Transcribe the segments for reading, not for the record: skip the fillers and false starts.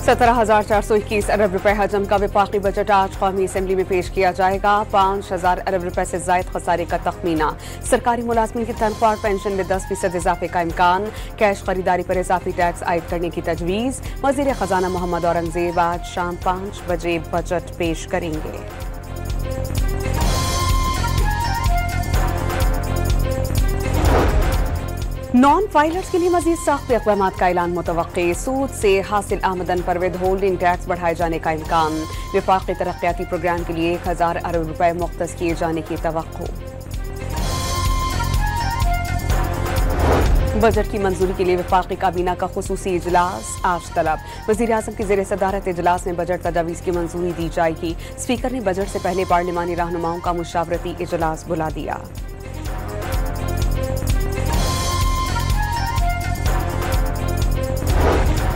17,421 अरब रुपए हजम का वफाकी बजट आज कौमी असम्बली में पेश किया जाएगा। 5,000 अरब रुपए से जायद खसारे का तखमीना। सरकारी मुलाजमीन की तनख्वाह और पेंशन में 10% इजाफे का इम्कान। कैश खरीदारी पर इजाफी टैक्स आयद करने की तजवीज़। वज़ीर खजाना मोहम्मद औरंगजेब आज शाम 5 बजे बजट पेश करेंगे। नॉन फाइलर्स के लिए मजीद सख्त इक़दाम का ऐलान मुतवक्की। सूद से हासिल आमदन पर विद होल्डिंग टैक्स बढ़ाए जाने का इम्कान। वफाकी तरक्याती प्रोग्राम के लिए 1,000 अरब रुपए मुख्तस किए जाने की तवक्को। बजट की मंजूरी के लिए वफाकी काबीना का खुसूसी इजलास आज तलब। वज़ीर आज़म की ज़ेर सदारत इजलास में बजट तजावीज़ की मंजूरी दी जाएगी। स्पीकर ने बजट से पहले पार्लिमानी रहनुमाओं का मुशावरती इजलास बुला दिया।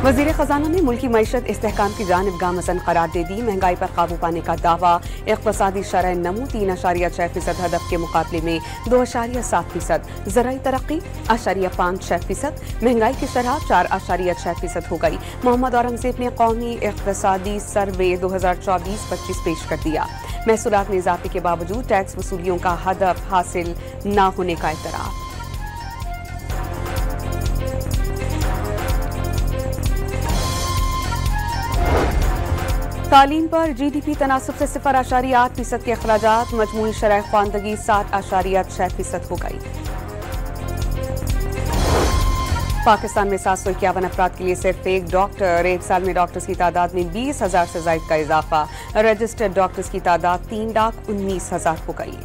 वज़ीर खजाना ने मुल्की मईशत इस्तेहकाम की जानिब गामज़न करार दे दी। महंगाई पर काबू पाने का दावा। इक़्तिसादी शरह नमू 3.6% हदफ के मुकाबले में 2.7%। ज़राई तरक्की 0.56%। महंगाई की शरह 4.6% हो गई। मोहम्मद औरंगजेब ने कौमी इक़्तिसादी सर्वे 2024-25 पेश कर दिया। महसूलात में इजाफे के बावजूद टैक्स वसूलियों का हदफ हासिल न होने का एतराफ़। तालीम पर GDP तनासुब से 0.8% के अखराजात। मजमूई शरह ख्वानदगी 7.6% हो गई। पाकिस्तान में 751 अफराद के लिए सिर्फ एक डॉक्टर। एक साल में डॉक्टर्स की तादाद में 20,000 से जायद का इजाफा। रजिस्टर्ड डॉक्टर्स की तादाद 3,19,000 हो गई।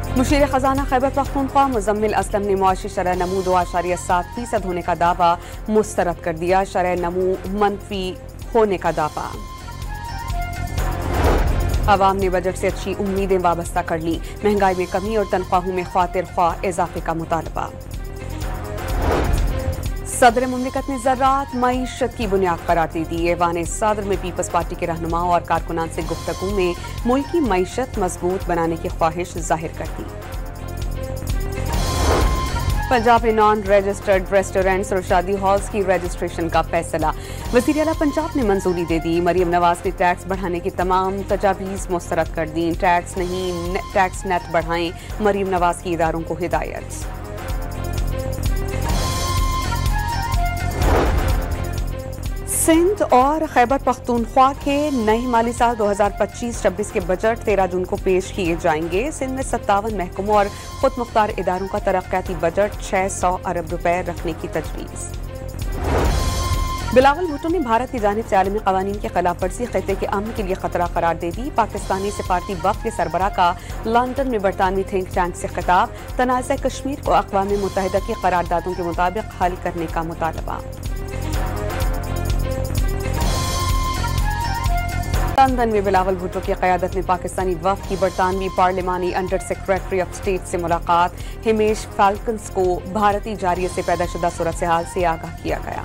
मुशीर खजाना खैबर पख्तूनख्वा मुजम्मिल असलम ने मुआशी शरह नमू 2.7% होने का दावा मुस्तरद कर दिया। शरह नमू मनफी होने का दावा। अवाम ने बजट से अच्छी उम्मीदें वाबस्ता कर ली। महंगाई में कमी और तनख्वाहों में ख्वातिर ख्वाह इजाफे का मुतालबा। सदर मुमलिकत ने ज़राअत मईशत की बुनियाद करार दे दी। ऐवान सदर में पीपल्स पार्टी के रहनुमाओं और कारकुनान से गुफ्तगू में मुल्की मईशत मजबूत बनाने की ख्वाहिश जाहिर कर दी। पंजाब में नॉन रजिस्टर्ड रेस्टोरेंट्स और शादी हॉल्स की रजिस्ट्रेशन का फैसला। वज़ीर आला पंजाब ने मंजूरी दे दी। मरियम नवाज ने टैक्स बढ़ाने की तमाम तजावीज़ मुस्तरद कर दी। टैक्स नहीं टैक्स नेट बढ़ाएं, मरियम नवाज की इदारों को हिदायत। सिंध और खैबर पख्तूनख्वा के नए माली साल 2025-26 के बजट 13 जून को पेश किए जाएंगे। सिंध में 57 महकमों और खुद मुख्तार इदारों का तरक्याती बजट 600 अरब रुपए रखने की तजवीज़। बिलावल भुट्टो ने भारत की जानिब से आलमी कवानीन की खिलाफ वर्जी खित्ते के अमन के लिए खतरा करार दे दी। पाकिस्तानी सिफारती वफ़द के सरबराह का लंदन में बरतानवी थिंक टैंक से खिताब। तनाज़ा कश्मीर को अक़वाम मुत्तहिदा की करारदादों के मुताबिक हल करने का मुतालबा। लंदन में बिलावल भुट्टो की क़यादत में पाकिस्तानी वफ़द की बरतानवी पार्लिमानी अंडर सेक्रेटरी ऑफ स्टेट से मुलाकात। हिमेश फाल्कन्स को भारतीय जारियत से पैदाशुदा सूरत हाल से आगाह किया गया।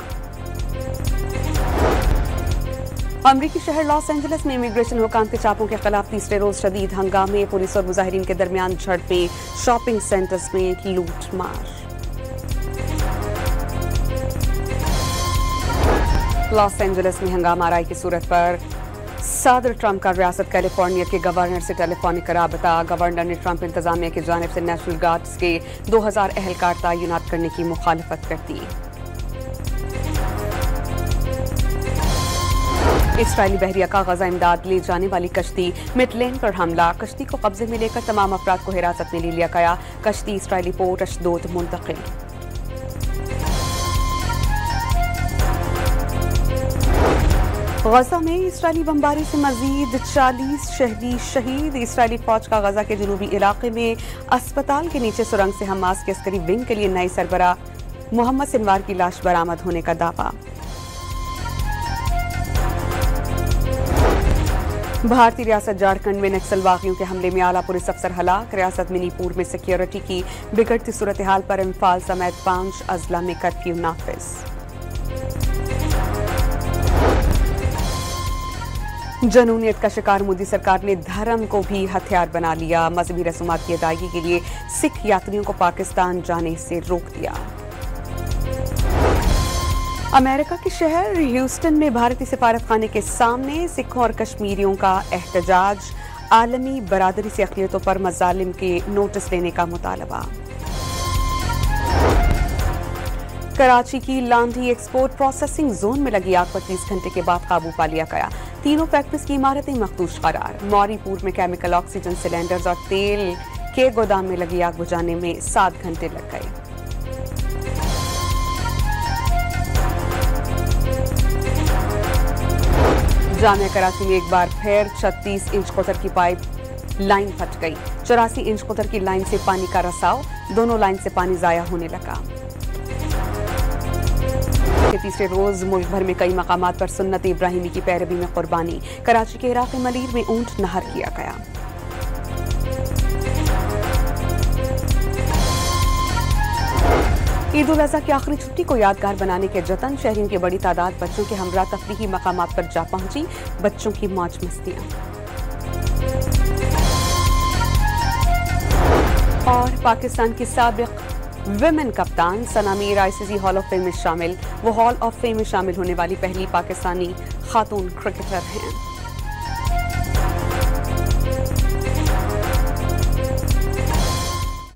अमरीकी शहर लॉस एंजलिस में इमिग्रेशन हुकाम के चापों के खिलाफ तीसरे रोज शदीद हंगामे। पुलिस और मुजाहिरीन के दरमियान झड़पें। शॉपिंग सेंटर्स में लूट मार। लॉस एंजलिस में हंगामा आराई की सूरत पर सदर ट्रंप का रियासत कैलिफोर्निया के गवर्नर से टेलीफोनिक राबता। गवर्नर ने ट्रंप इंतजामिया की जानिब से नेशनल गार्ड्स के 2000 अहलकार तैनात करने की मुखालफत कर दी। इस्राएली बहरिया का गजा इमदाद ले जाने वाली कश्ती मिडलैंड पर हमला। कश्ती को कब्जे में लेकर तमाम अफराद को हिरासत में ले लिया गया। कश्ती इस्राएली पोर्ट अशदोद मुंतकिल। गजा में इस्राएली बमबारी से मजीद 40 शहरी शहीद। इस्राएली फौज का गजा के जनूबी इलाके में अस्पताल के नीचे सुरंग से हमास के अस्करी विंग के लिए नए सरबराह मोहम्मद सिनवार की लाश बरामद होने का दावा। भारतीय रियासत झारखंड में नक्सल वाक़ियों के हमले में आला पुलिस अफसर हलाक। रियासत मणिपुर में सिक्योरिटी की बिगड़ती सूरत हाल पर इम्फाल समेत 5 अजला में कर्फ्यू नाफिज। जनूनियत का शिकार मोदी सरकार ने धर्म को भी हथियार बना लिया। मजहबी रसूमात की अदायगी के लिए सिख यात्रियों को पाकिस्तान जाने से रोक दिया। अमेरिका के शहर ह्यूस्टन में भारतीय सिफारतखाने के सामने सिखों और कश्मीरियों का एहतजाज। आलमी बरादरी से अक़लियतों पर मज़ालिम के नोटिस लेने का मुतालबा। कराची की लांडी एक्सपोर्ट प्रोसेसिंग जोन में लगी आग पर 30 घंटे के बाद काबू पा लिया गया। तीनों फैक्ट्रीज की इमारतें मखदूश करार। मौरीपुर में केमिकल ऑक्सीजन सिलेंडर्स और तेल के गोदाम में लगी आग बुझाने में 7 घंटे लग गए। जामिया कराची में एक बार फिर 36 इंच कतर की पाइप लाइन फट गई। 84 इंच कतर की लाइन से पानी का रसाव, दोनों लाइन से पानी जाया होने लगा। तीसरे रोज मुल्क भर में कई मकामात पर सुन्नत इब्राहिमी की पैरवी में कुर्बानी। कराची के इराक़े मलीर में ऊंट नहर किया गया। ईद उल अज़हा की आखिरी छुट्टी को यादगार बनाने के जतन। शहरियों की बड़ी तादाद बच्चों के हमरा तफरीही मकामात पर जा पहुंची। बच्चों की मौज मस्तियां। और पाकिस्तान की साबिक विमेन कप्तान Sana Mir ICC hall of fame में शामिल। वो हॉल ऑफ फेम में शामिल होने वाली पहली पाकिस्तानी खातून क्रिकेटर हैं।